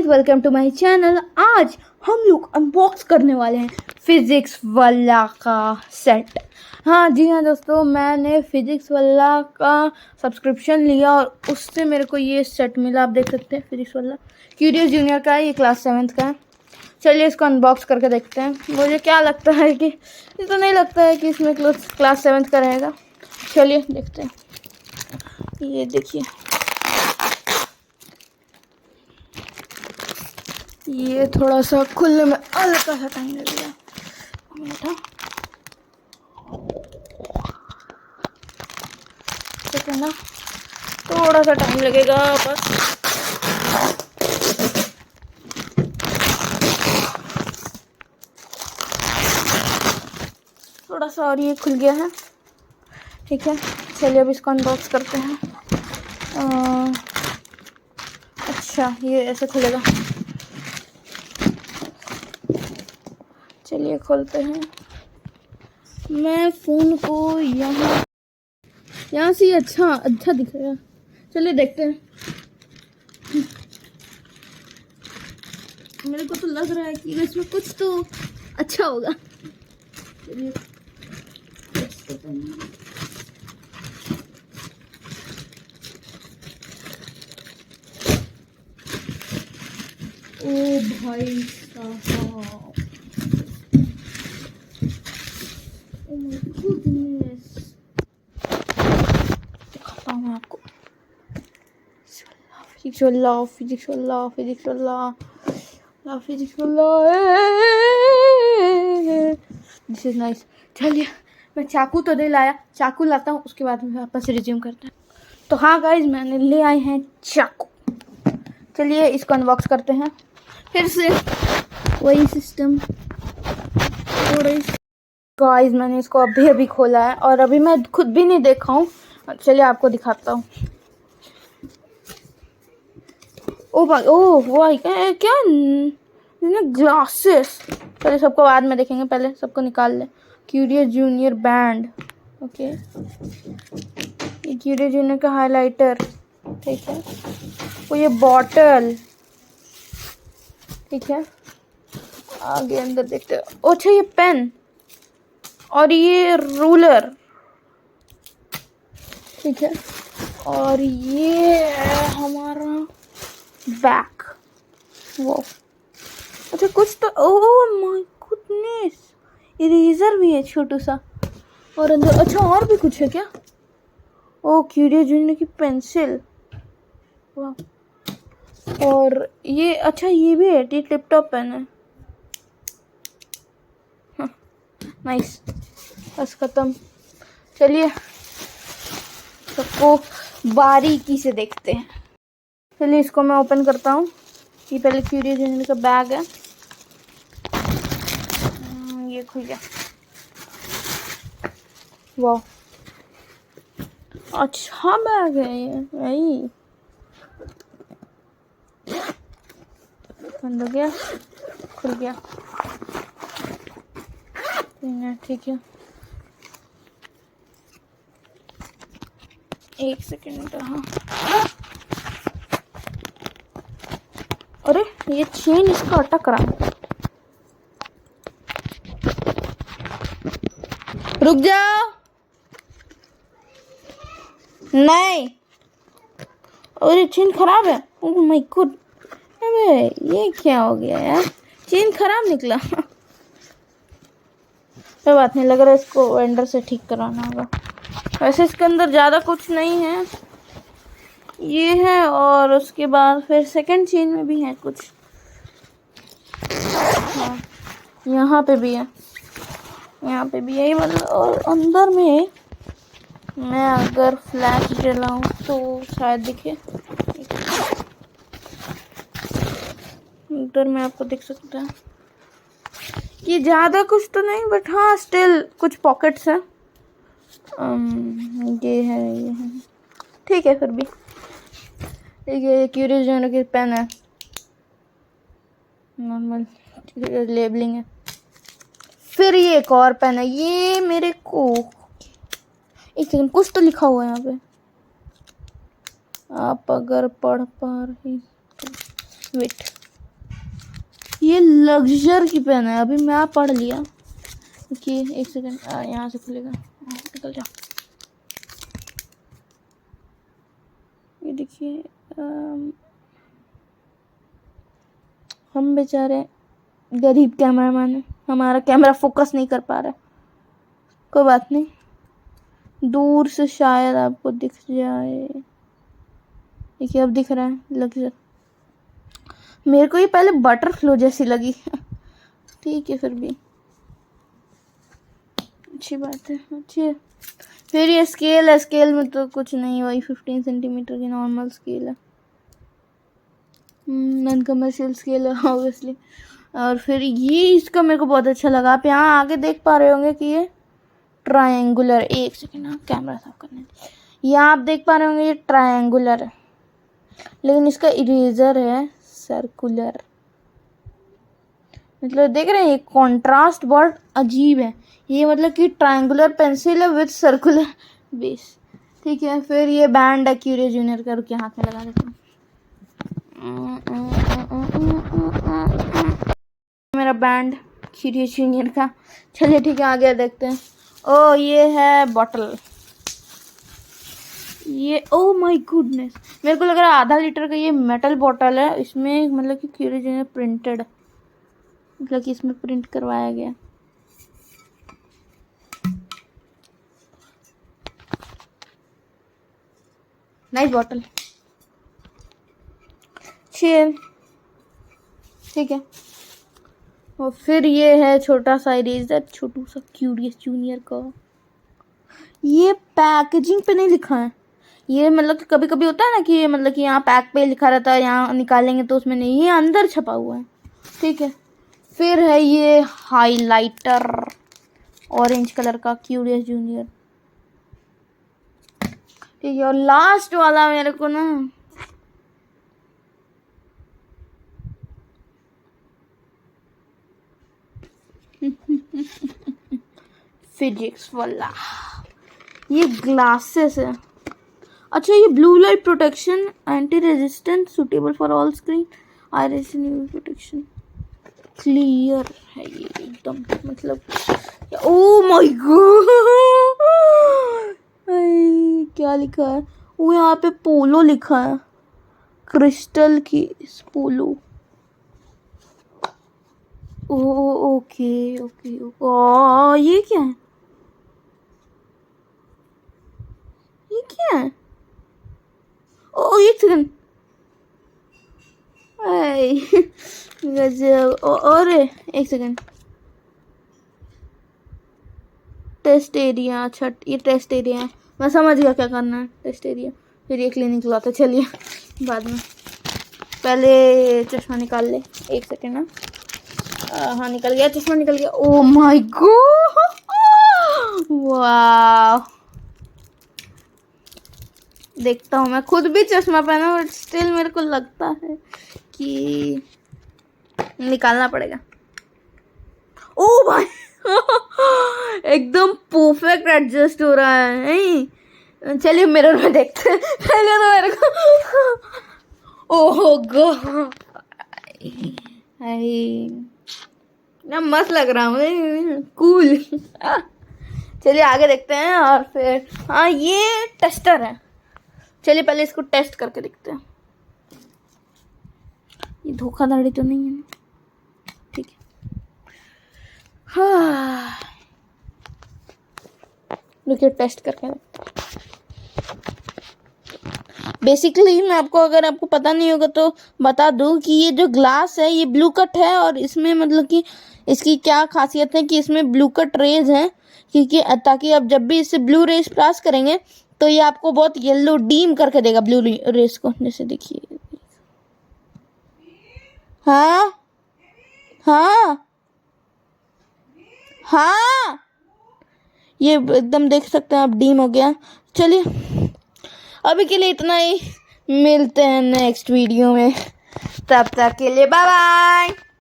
Guys, welcome to my channel. आज हम लोग अनबॉक्स करने वाले हैं फिजिक्स वाला का सेट। हाँ जी हाँ दोस्तों, मैंने फिजिक्स वाला का सब्सक्रिप्शन लिया और उससे मेरे को ये सेट मिला। आप देख सकते हैं, फिजिक्स वाला क्यूरियस जूनियर का है, ये क्लास 7th का है। चलिए इसको अनबॉक्स करके देखते हैं। मुझे क्या लगता है कि ये तो नहीं लगता है कि इसमें क्लास 7th का रहेगा। चलिए देखते हैं। ये देखिए, ये थोड़ा सा खुलने में हल्का सा टाइम लगेगा। ठीक है ना, थोड़ा सा टाइम लगेगा बस। थोड़ा सा और ये खुल गया है। ठीक है, चलिए अब इसको अनबॉक्स करते हैं। अच्छा, ये ऐसे खुलेगा। चलिए खोलते हैं। मैं फ़ोन को यहाँ से अच्छा दिखेगा। चलिए देखते हैं। मेरे को तो लग रहा है कि इसमें कुछ तो अच्छा होगा। चलिए ओ भाई साहब, ओ माय गुडनेस, दिखाता हूँ मैं आपको। फिजिक्स वाला दिस इज नाइस। चलिए मैं चाकू तो दे लाया, चाकू लाता हूँ, उसके बाद में वापस रिज्यूम करते हैं। तो हाँ गाइज, मैंने ले आए हैं चाकू। चलिए इसको अनबॉक्स करते हैं। फिर से वही सिस्टम। गाइज, मैंने इसको अभी खोला है और अभी मैं खुद भी नहीं देखा हूँ। चलिए आपको दिखाता हूँ। ओ भाई क्या ग्लासेस। चलिए सबको बाद में देखेंगे, पहले सबको निकाल ले। Curious junior band, okay. ये क्यूरियस जूनियर का हाइलाइटर, ठीक है। वो ये बॉटल, ठीक है। आगे अंदर देखते हैं। अच्छा, ये पेन और ये रूलर, ठीक है। और ये है हमारा बैक। वो अच्छा, कुछ तो ओह माय गुडनेस, इरेजर भी है छोटू सा। और अंदर अच्छा और भी कुछ है क्या? ओ, क्यूरियस जूनियर की पेंसिल, वाह। और ये अच्छा, ये भी है, टिप टॉप पेन है। नाइस, बस खत्म। चलिए सबको बारीकी से देखते हैं। चलिए इसको मैं ओपन करता हूँ। ये पहले क्यूरियस जूनियर का बैग है। ये खुल गया। वाह, अच्छा बैग है ये। यही बंद हो गया, खुल गया, ठीक है। एक सेकेंड। हाँ, अरे ये चेन इसका अटक रहा है। रुक जाओ, नहीं। अरे चेन खराब है। ओह माय गॉड, अबे ये क्या हो गया यार, चेन खराब निकला। कोई बात नहीं, लग रहा है इसको वेंडर से ठीक कराना होगा। वैसे इसके अंदर ज़्यादा कुछ नहीं है, ये है और उसके बाद फिर सेकंड चेन में भी है कुछ। हाँ, यहाँ पे भी है, यहाँ पे भी यही मतलब। और अंदर में मैं अगर फ्लैश जलाऊं तो शायद दिखे। अंदर में आपको दिख सकता है कि ज़्यादा कुछ तो नहीं, बट हाँ स्टिल कुछ पॉकेट्स हैं। ये है, ठीक है। फिर भी ठीक है। क्यूरियस जूनियर की पेन है, नॉर्मल लेबलिंग है। फिर ये एक और पेन है, ये मेरे को एक सेकंड, कुछ तो लिखा हुआ है यहाँ पे, आप अगर पढ़ पा रही तो। वेट, ये लग्जर की पेन है, अभी मैं पढ़ लिया कि एक सेकंड यहाँ से खुलेगा, निकल जा। ये देखिए हम बेचारे गरीब कैमरामैन है, हमारा कैमरा फोकस नहीं कर पा रहा है। कोई बात नहीं, दूर से शायद आपको दिख जाए। देखिए अब दिख रहा है लग्जर। मेरे को ये पहले बटरफ्लो जैसी लगी ठीक है, फिर भी अच्छी बात है, अच्छी है। फिर ये स्केल है, स्केल में तो कुछ नहीं, वही 15 सेंटीमीटर की नॉर्मल स्केल है, नॉन कमर्शियल स्केल है ऑब्वियसली। और फिर ये इसका मेरे को बहुत अच्छा लगा। आप यहाँ आगे देख पा रहे होंगे कि ये ट्रायंगुलर, एक सेकेंड ना कैमरा साफ करने, यहाँ आप देख पा रहे होंगे ये ट्रायंगुलर है, लेकिन इसका इरेजर है सर्कुलर। मतलब देख रहे हैं ये कॉन्ट्रास्ट बहुत अजीब है। ये मतलब कि ट्रायंगुलर पेंसिल है विद सर्कुलर बेस, ठीक है। फिर ये बैंड है क्यूरियस जूनियर का, रुकिए हाथ में लगा देता हूँ। मेरा बैंड क्यूरियस जूनियर का। चलिए ठीक है, आगे देखते हैं। ओ ये है बॉटल, ये ओ माय गुडनेस, मेरे को लग रहा है आधा लीटर का ये मेटल बॉटल है। इसमें मतलब कि क्यूरियस जूनियर प्रिंटेड, मतलब कि इसमें प्रिंट करवाया गया। नाइस बॉटल, ठीक है। और फिर ये है छोटा सा इरेजर, छोटू सा क्यूरियस जूनियर का। ये पैकेजिंग पे नहीं लिखा है, ये मतलब कि कभी कभी होता है ना कि ये मतलब कि यहाँ पैक पे लिखा रहता है, यहाँ निकालेंगे तो उसमें नहीं, ये अंदर छपा हुआ है, ठीक है। फिर है ये हाइलाइटर ऑरेंज कलर का क्यूरियस जूनियर, ठीक है। और लास्ट वाला मेरे को ना फिजिक्स वाला, ये ग्लासेस है। अच्छा ये blue light protection, anti resistant, suitable for all screen, iris protection, clear है ये एकदम, मतलब ओ माय गॉड क्या लिखा है वो, यहाँ पे पोलो लिखा है, क्रिस्टल की पोलो। ओ ओके ओके ओ, ये क्या है, ये क्या है? ओ एक सेकंड, गजब। और एक सेकंड, टेस्ट एरिया, अच्छा ये टेस्ट एरिया है, मैं समझ गया क्या करना है, टेस्ट एरिया। फिर ये क्लिनिक लाता, चलिए बाद में, पहले चश्मा निकाल ले, एक सेकंड ना। हाँ निकल गया, चश्मा निकल गया। ओ माय गॉड वाह, देखता हूँ, मैं खुद भी चश्मा पहना बट स्टिल मेरे को लगता है कि निकालना पड़ेगा। ओ भाई एकदम परफेक्ट एडजस्ट हो रहा है, नहीं चलिए मिरर में देखते हैं पहले तो मेरे को। ओह गॉड ना मस्त लग रहा हूँ, कूल। चलिए आगे देखते हैं। और फिर हाँ ये टेस्टर है, चलिए पहले इसको टेस्ट करके देखते हैं। ये धोखाधड़ी तो नहीं है ना, ठीक है। हाँ रुकिए टेस्ट करके देखते हैं। बेसिकली मैं आपको, अगर आपको पता नहीं होगा तो बता दूं कि ये जो ग्लास है ये ब्लू कट है, और इसमें मतलब कि इसकी क्या खासियत है कि इसमें ब्लू कट रेज है, क्योंकि ताकि आप जब भी इससे ब्लू रेज पास करेंगे तो ये आपको बहुत येलो डीम करके देगा ब्लू रेज को, जैसे देखिए। हाँ हाँ हाँ ये एकदम देख सकते हैं आप, डीम हो गया। चलिए अभी के लिए इतना ही, मिलते हैं नेक्स्ट वीडियो में, तब तक के लिए बाय बाय।